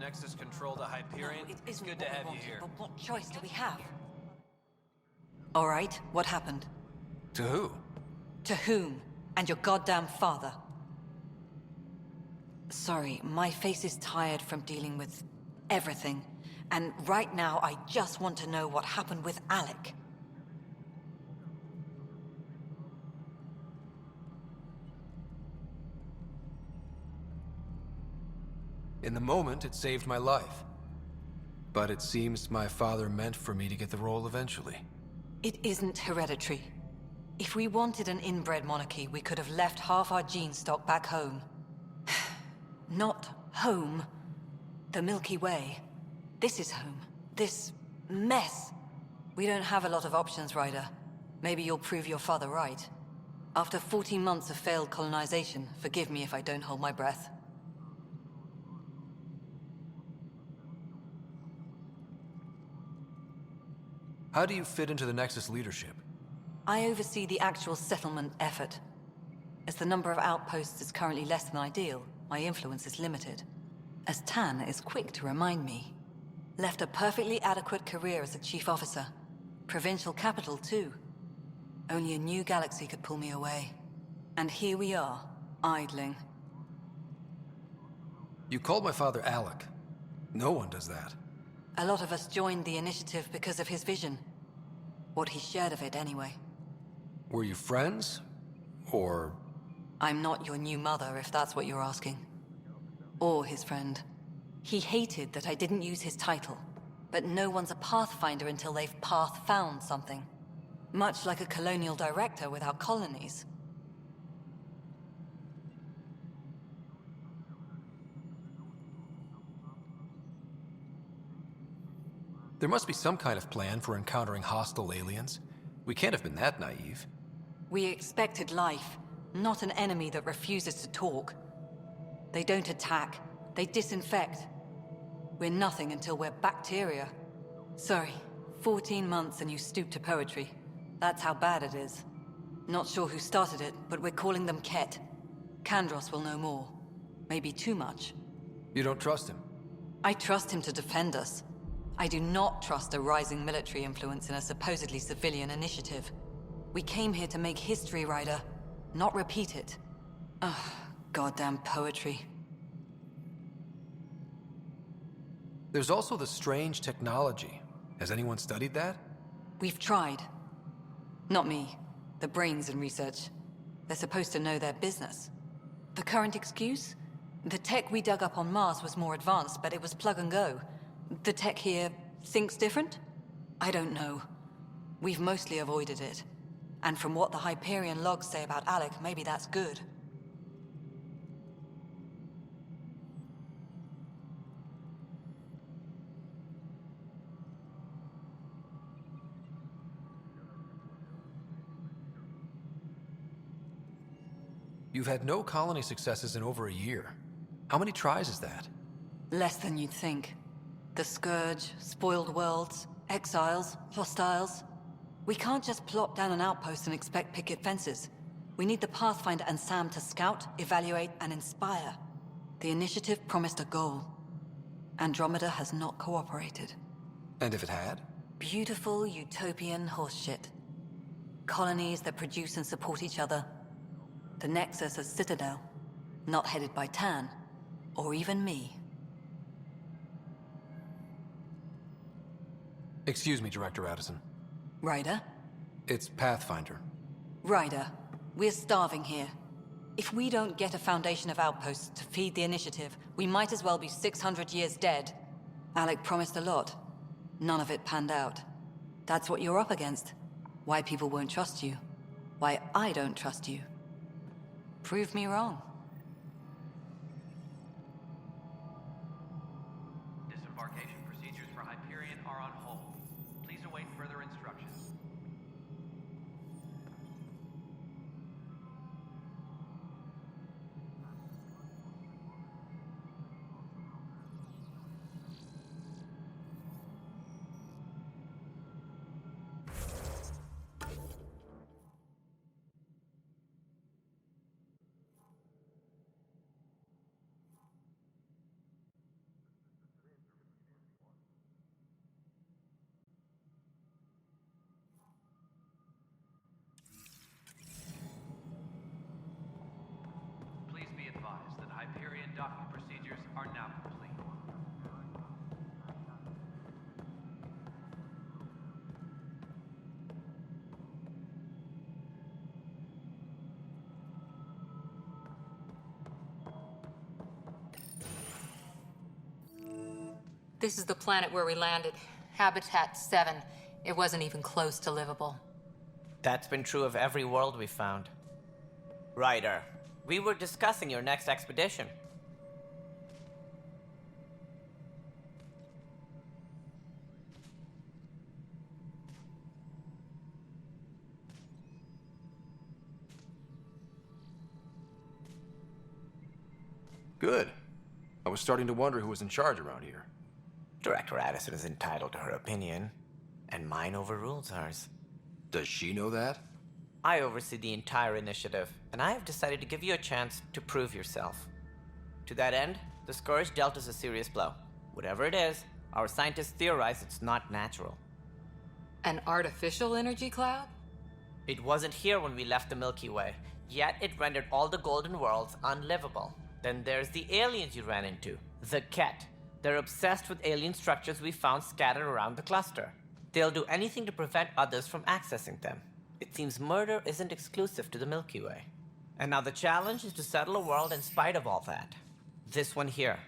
Nexus control to Hyperion. No, it It's isn't good to what we have you wanted, here. but what choice do we have? All right, what happened? To who? To whom? And your goddamn father. Sorry, my face is tired from dealing with everything. And right now, I just want to know what happened with Alec. In the moment, it saved my life. But it seems my father meant for me to get the role eventually. It isn't hereditary. If we wanted an inbred monarchy, we could have left half our gene stock back home. Not home. The Milky Way. This is home. This mess. We don't have a lot of options, Ryder. Maybe you'll prove your father right. After 14 months of failed colonization, forgive me if I don't hold my breath. How do you fit into the Nexus leadership? I oversee the actual settlement effort. As the number of outposts is currently less than ideal, my influence is limited. As Tan is quick to remind me. Left a perfectly adequate career as a chief officer. Provincial capital, too. Only a new galaxy could pull me away. And here we are, idling. You called my father Alec. No one does that. A lot of us joined the initiative because of his vision. What he shared of it, anyway. Were you friends? Or... I'm not your new mother, if that's what you're asking. Or his friend. He hated that I didn't use his title. But no one's a pathfinder until they've path-found something. Much like a colonial director without colonies. There must be some kind of plan for encountering hostile aliens. We can't have been that naive. We expected life, not an enemy that refuses to talk. They don't attack, they disinfect. We're nothing until we're bacteria. Sorry, 14 months and you stoop to poetry. That's how bad it is. Not sure who started it, but we're calling them Ket. Kandros will know more. Maybe too much. You don't trust him? I trust him to defend us. I do not trust a rising military influence in a supposedly civilian initiative. We came here to make history, Ryder, not repeat it. Ugh, goddamn poetry. There's also the strange technology. Has anyone studied that? We've tried. Not me. The brains in research. They're supposed to know their business. The current excuse? The tech we dug up on Mars was more advanced, but it was plug and go. The tech here thinks different? I don't know. We've mostly avoided it. And from what the Hyperion logs say about Alec, maybe that's good. You've had no colony successes in over a year. How many tries is that? Less than you'd think. The Scourge, spoiled worlds, exiles, hostiles. We can't just plop down an outpost and expect picket fences. We need the Pathfinder and Sam to scout, evaluate, and inspire. The initiative promised a goal. Andromeda has not cooperated. And if it had? Beautiful utopian horseshit. Colonies that produce and support each other. The Nexus as Citadel. Not headed by Tan. Or even me. Excuse me, Director Addison. Ryder? It's Pathfinder. Ryder, we're starving here. If we don't get a foundation of outposts to feed the initiative, we might as well be 600 years dead. Alec promised a lot. None of it panned out. That's what you're up against. Why people won't trust you. Why I don't trust you. Prove me wrong. Disembarkation procedures for Hyperion are on hold. Please await further instructions. This is the planet where we landed. Habitat 7. It wasn't even close to livable. That's been true of every world we found. Ryder, we were discussing your next expedition. Good. I was starting to wonder who was in charge around here. Director Addison is entitled to her opinion, and mine overrules hers. Does she know that? I oversee the entire initiative, and I have decided to give you a chance to prove yourself. To that end, the Scourge dealt us a serious blow. Whatever it is, our scientists theorize it's not natural. An artificial energy cloud? It wasn't here when we left the Milky Way, yet it rendered all the Golden Worlds unlivable. Then there's the aliens you ran into, the Ket. They're obsessed with alien structures we found scattered around the cluster. They'll do anything to prevent others from accessing them. It seems murder isn't exclusive to the Milky Way. And now the challenge is to settle a world in spite of all that. This one here.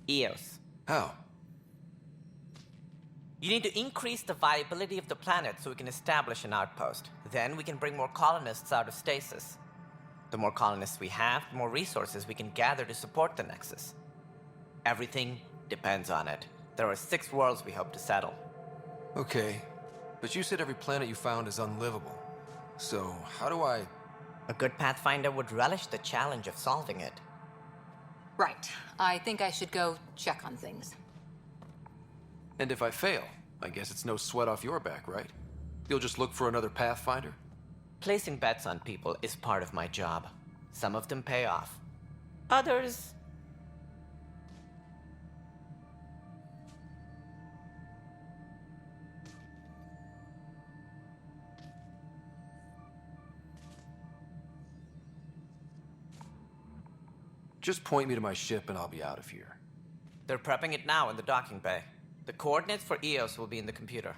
Eos. How? You need to increase the viability of the planet so we can establish an outpost. Then we can bring more colonists out of stasis. The more colonists we have, the more resources we can gather to support the Nexus. Everything depends on it. There are 6 worlds we hope to settle. Okay, but you said every planet you found is unlivable. So, how do I... A good Pathfinder would relish the challenge of solving it. Right. I think I should go check on things. And if I fail, I guess it's no sweat off your back, right? You'll just look for another Pathfinder? Placing bets on people is part of my job. Some of them pay off. Others... Just point me to my ship and I'll be out of here. They're prepping it now in the docking bay. The coordinates for Eos will be in the computer.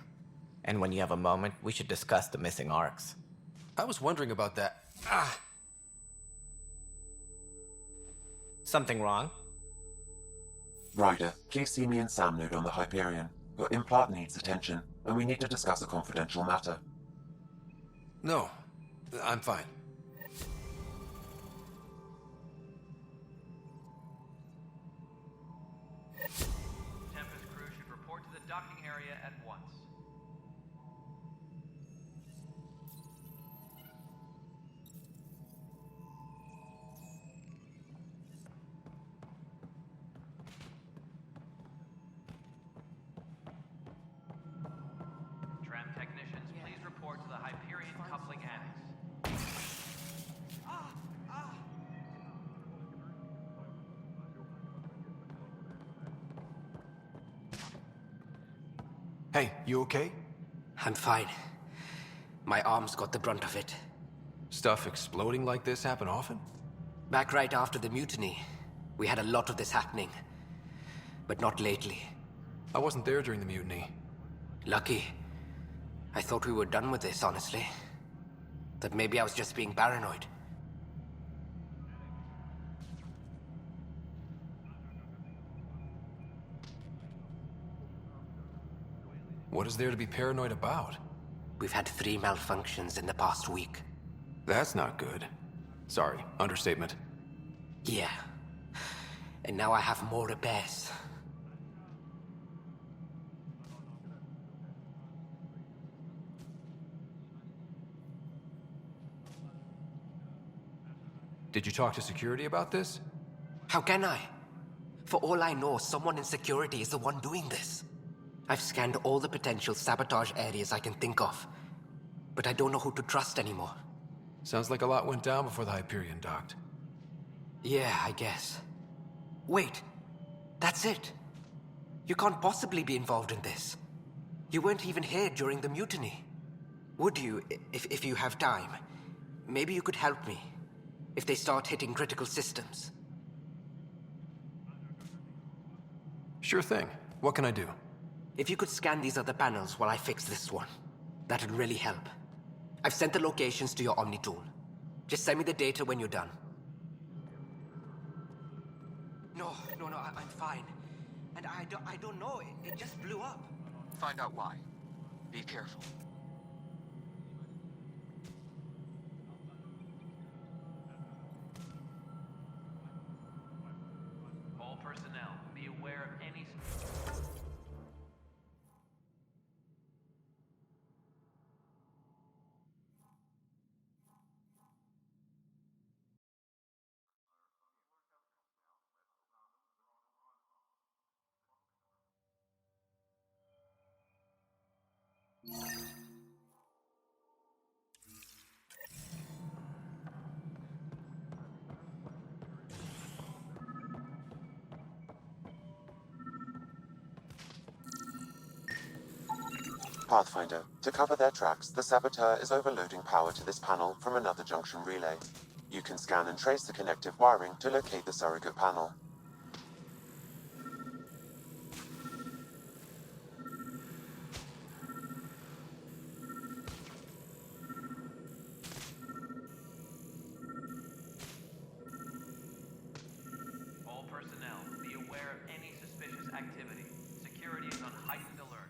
And when you have a moment, we should discuss the missing arcs. I was wondering about that. Something wrong? Ryder, please see me and Sam Node on the Hyperion. Your implant needs attention, and we need to discuss a confidential matter. No, I'm fine. Tempest crew should report to the docking area at once. Tram technicians, please report to the Hyperion coupling annex. Hey, you okay? I'm fine. My arms got the brunt of it. Stuff exploding like this happen often? Back right after the mutiny, we had a lot of this happening. But not lately. I wasn't there during the mutiny. Lucky. I thought we were done with this, honestly. That maybe I was just being paranoid. What is there to be paranoid about? We've had 3 malfunctions in the past week. That's not good. Sorry, understatement. Yeah. And now I have more repairs. Did you talk to security about this? How can I? For all I know, someone in security is the one doing this. I've scanned all the potential sabotage areas I can think of, but I don't know who to trust anymore. Sounds like a lot went down before the Hyperion docked. Yeah, I guess. Wait, that's it. You can't possibly be involved in this. You weren't even here during the mutiny. Would you, if you have time? Maybe you could help me, if they start hitting critical systems. Sure thing. What can I do? If you could scan these other panels while I fix this one, that'd really help. I've sent the locations to your Omni tool. Just send me the data when you're done. No, I'm fine. And I don't know, it just blew up. Find out why. Be careful. All personnel, be aware of any... Pathfinder, to cover their tracks, the Saboteur is overloading power to this panel from another junction relay. You can scan and trace the connective wiring to locate the surrogate panel. All personnel, be aware of any suspicious activity. Security is on heightened alert.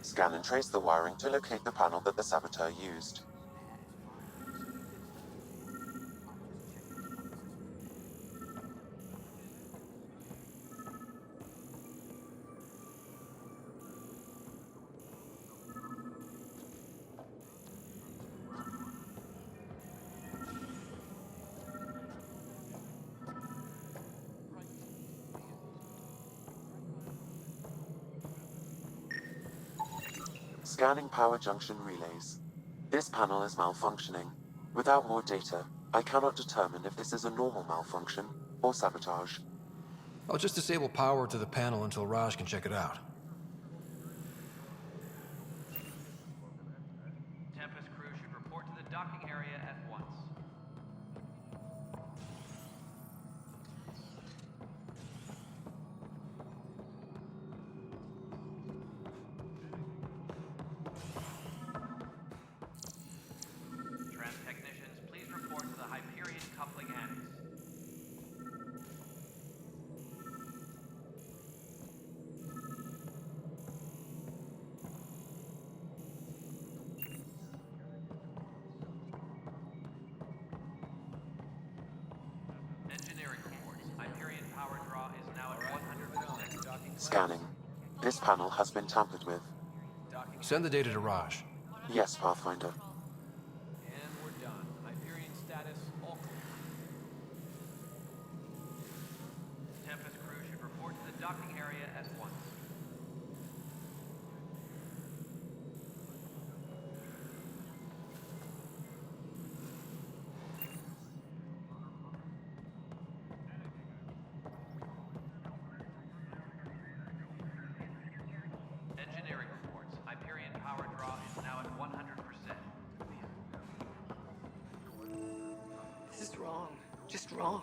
Scan and trace the wiring to locate the panel that the Saboteur used. Scanning power junction relays. This panel is malfunctioning. Without more data, I cannot determine if this is a normal malfunction or sabotage. I'll just disable power to the panel until Raj can check it out. Tempest crew should report to the docking area at once. Tram technicians, please report to the Hyperion coupling annex. Engineering reports. Hyperion power draw is now at 100%. Scanning. This panel has been tampered with. Send the data to Raj. Yes, Pathfinder. And we're done. Hyperion status, all clear. Tempest crew should report to the docking area at once. Engineering reports. Hyperion power draw is now at 100%. This is wrong. Just wrong.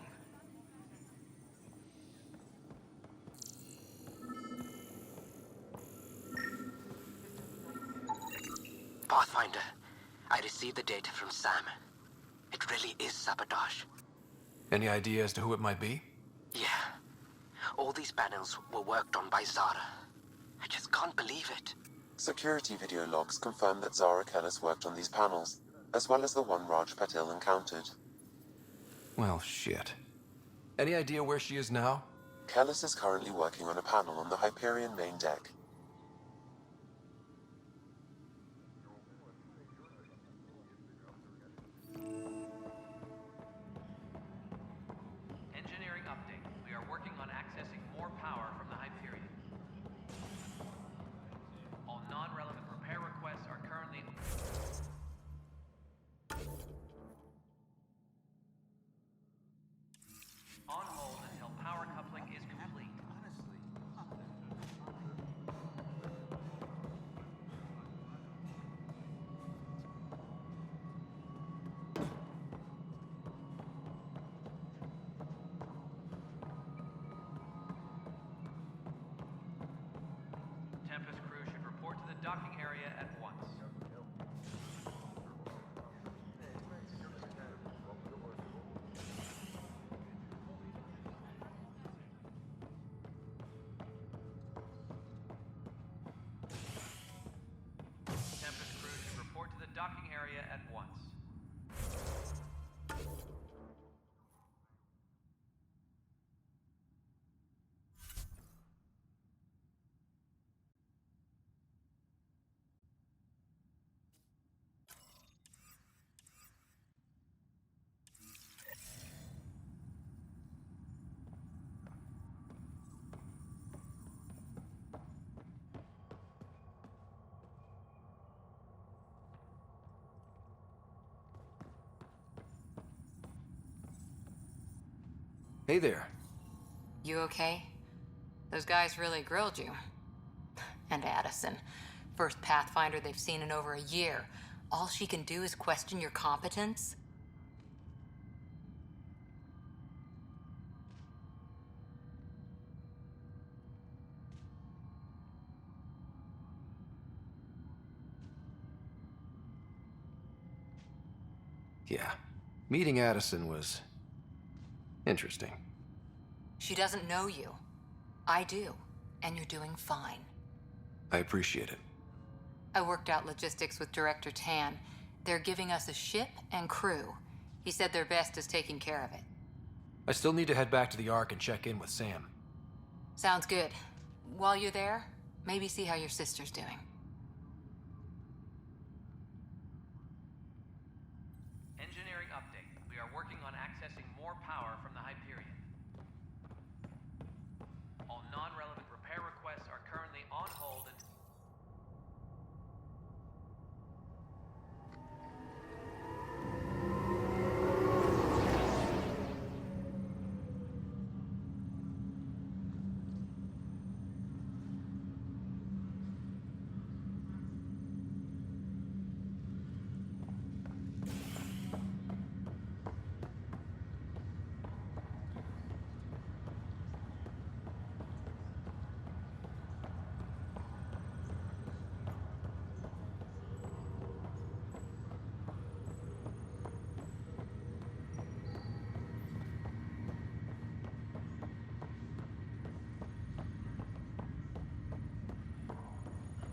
Pathfinder, I received the data from Sam. It really is sabotage. Any idea as to who it might be? Yeah. All these panels were worked on by Zara. I just can't believe it. Security video logs confirm that Zara Kellis worked on these panels, as well as the one Raj Patil encountered. Well, shit. Any idea where she is now? Kellis is currently working on a panel on the Hyperion main deck. Engineering update. We are working on accessing more power from the Hyperion. All non-relevant repair requests are currently... on hold until power coupling is complete. docking area at once. Hey there. You okay? Those guys really grilled you. And Addison. First Pathfinder they've seen in over a year. All she can do is question your competence? Yeah. Meeting Addison was interesting. She doesn't know you. I do. And you're doing fine. I appreciate it. I worked out logistics with Director Tan. They're giving us a ship and crew. He said their best is taking care of it. I still need to head back to the Ark and check in with Sam. Sounds good. While you're there, maybe see how your sister's doing. Engineering update. We are working on accessing more power from the Hyperion. All non-relevant repair requests are currently on hold and...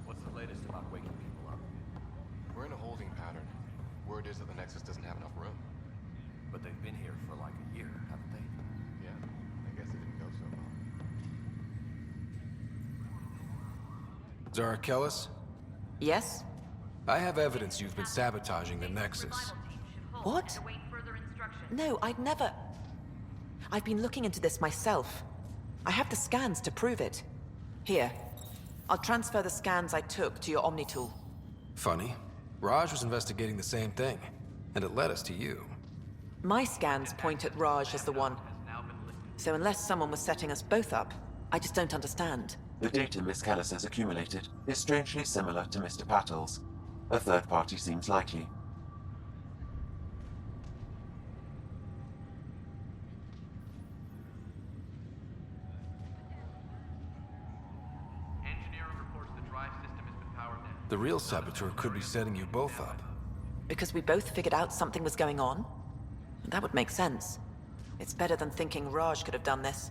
What's the latest about waking people up? We're in a holding pattern. Word is that the Nexus doesn't have enough room. But they've been here for like a year, haven't they? Yeah, I guess it didn't go so well. Zara Kellis, Yes? I have evidence you've been sabotaging the Nexus. What? No, I'd never... I've been looking into this myself. I have the scans to prove it. Here. I'll transfer the scans I took to your Omni tool. Funny. Raj was investigating the same thing, and it led us to you. My scans point at Raj as the one. So unless someone was setting us both up, I just don't understand. The data Miss Kellis has accumulated is strangely similar to Mr. Pattle's. A third party seems likely. Engineering reports the drive system has been powered down. The real saboteur could be setting you both up. Because we both figured out something was going on? That would make sense. It's better than thinking Raj could have done this.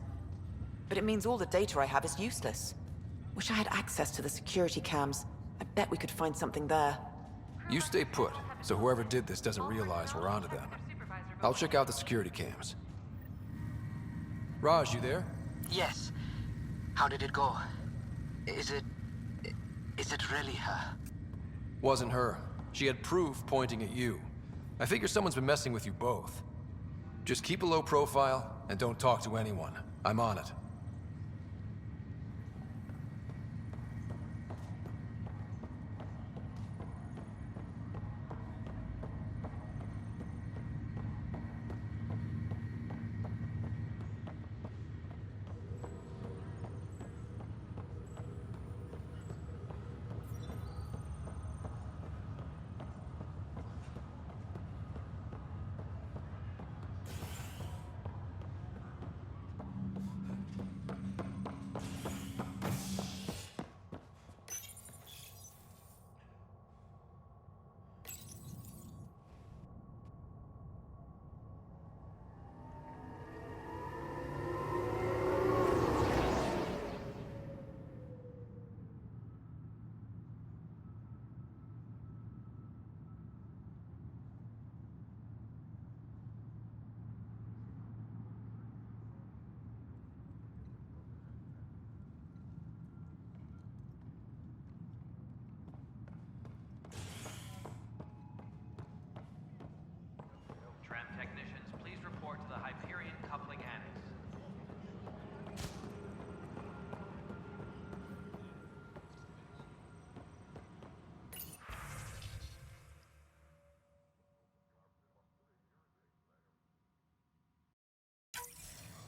But it means all the data I have is useless. Wish I had access to the security cams. I bet we could find something there. You stay put, so whoever did this doesn't realize we're onto them. I'll check out the security cams. Raj, you there? Yes. How did it go? Is it really her? Wasn't her. She had proof pointing at you. I figure someone's been messing with you both. Just keep a low profile and don't talk to anyone. I'm on it.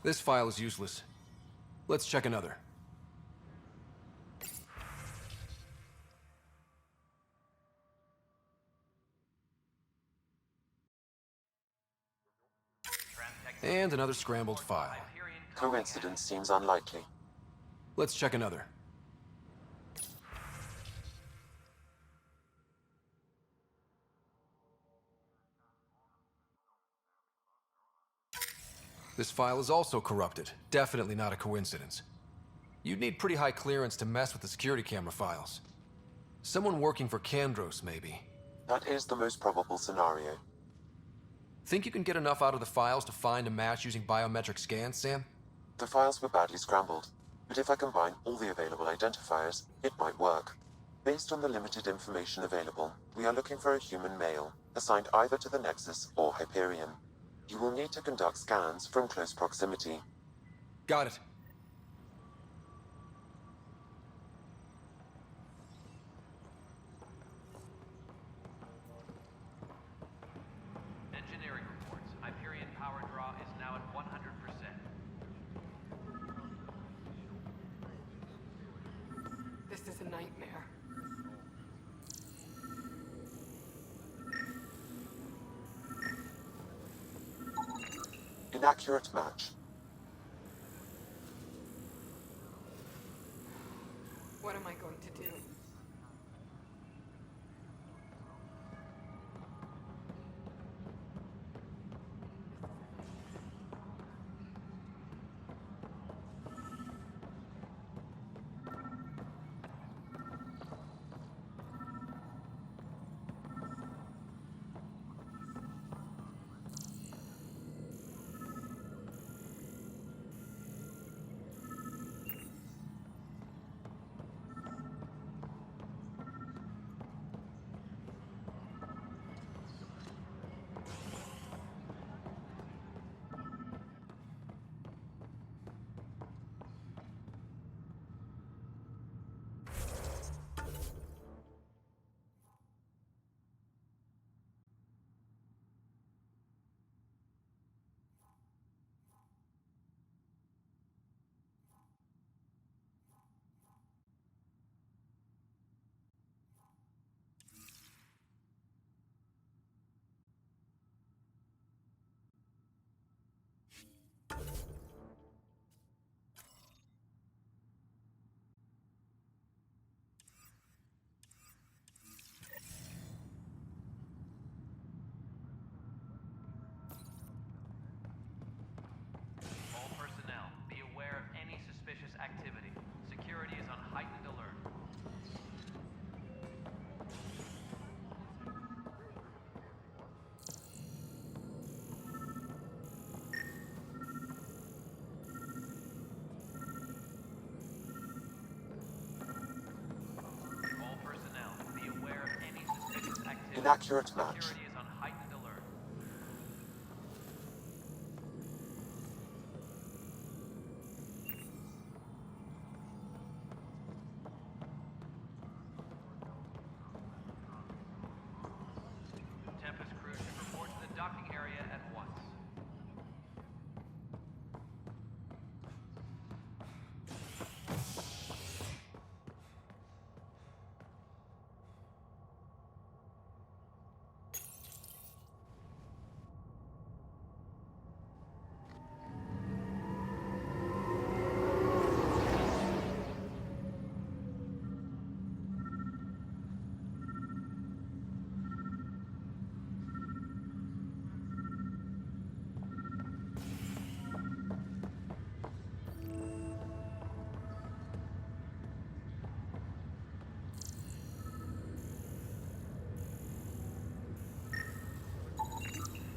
This file is useless. Let's check another. And another scrambled file. Coincidence seems unlikely. Let's check another. This file is also corrupted. Definitely not a coincidence. You'd need pretty high clearance to mess with the security camera files. Someone working for Kandros, maybe. That is the most probable scenario. Think you can get enough out of the files to find a match using biometric scans, Sam? The files were badly scrambled, but if I combine all the available identifiers, it might work. Based on the limited information available, we are looking for a human male, assigned either to the Nexus or Hyperion. You will need to conduct scans from close proximity. Got it. Engineering reports. Hyperion power draw is now at 100%. This is a nightmare. Inaccurate match. What am I going to do? All personnel, be aware of any suspicious activity. Security is on heightened alert. All personnel, be aware of any suspicious activity. Inaccurate match. Security is on heightened alert. Tempest crew should report to the docking area at once.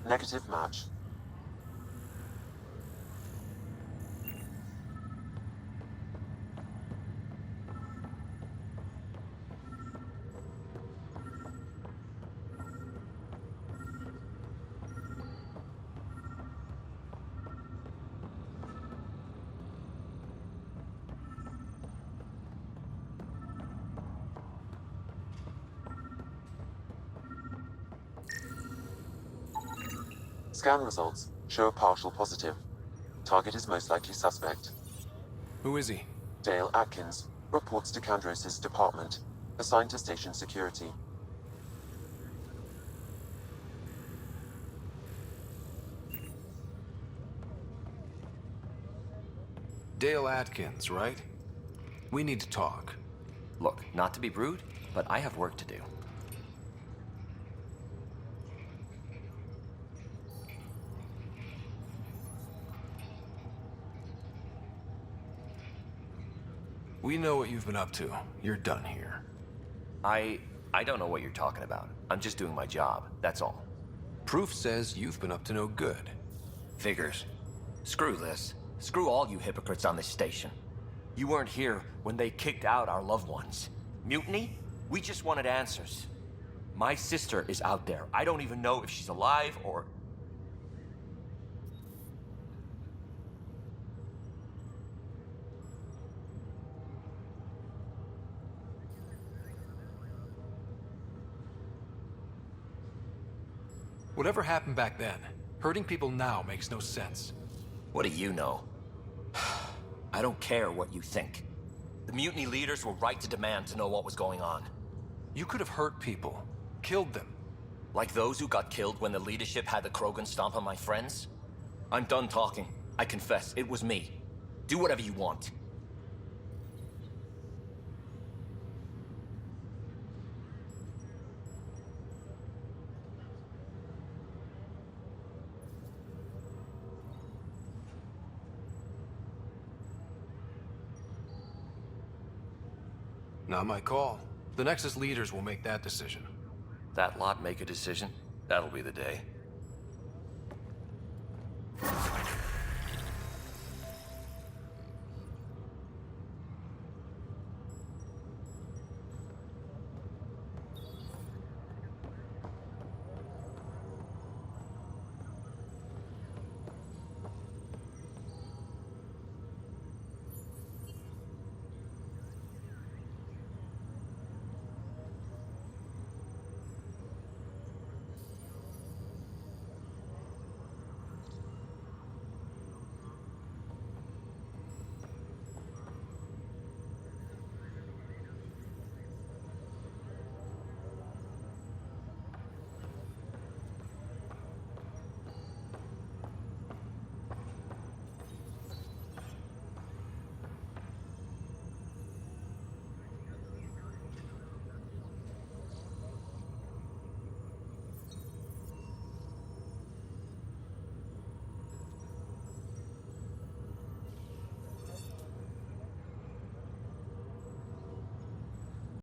Negative match. Scan results show a partial positive. Target is most likely suspect. Who is he? Dale Atkins. Reports to Kandros' department. Assigned to station security. Dale Atkins, right? We need to talk. Look, not to be rude, but I have work to do. We know what you've been up to. You're done here. I don't know what you're talking about. I'm just doing my job, that's all. Proof says you've been up to no good. Figures. Screw this. Screw all you hypocrites on this station. You weren't here when they kicked out our loved ones. Mutiny? We just wanted answers. My sister is out there. I don't even know if she's alive or... Whatever happened back then, hurting people now makes no sense. What do you know? I don't care what you think. The mutiny leaders were right to demand to know what was going on. You could have hurt people, killed them. Like those who got killed when the leadership had the Krogan stomp on my friends? I'm done talking. I confess, it was me. Do whatever you want. Not my call. The Nexus leaders will make that decision. That lot make a decision? That'll be the day.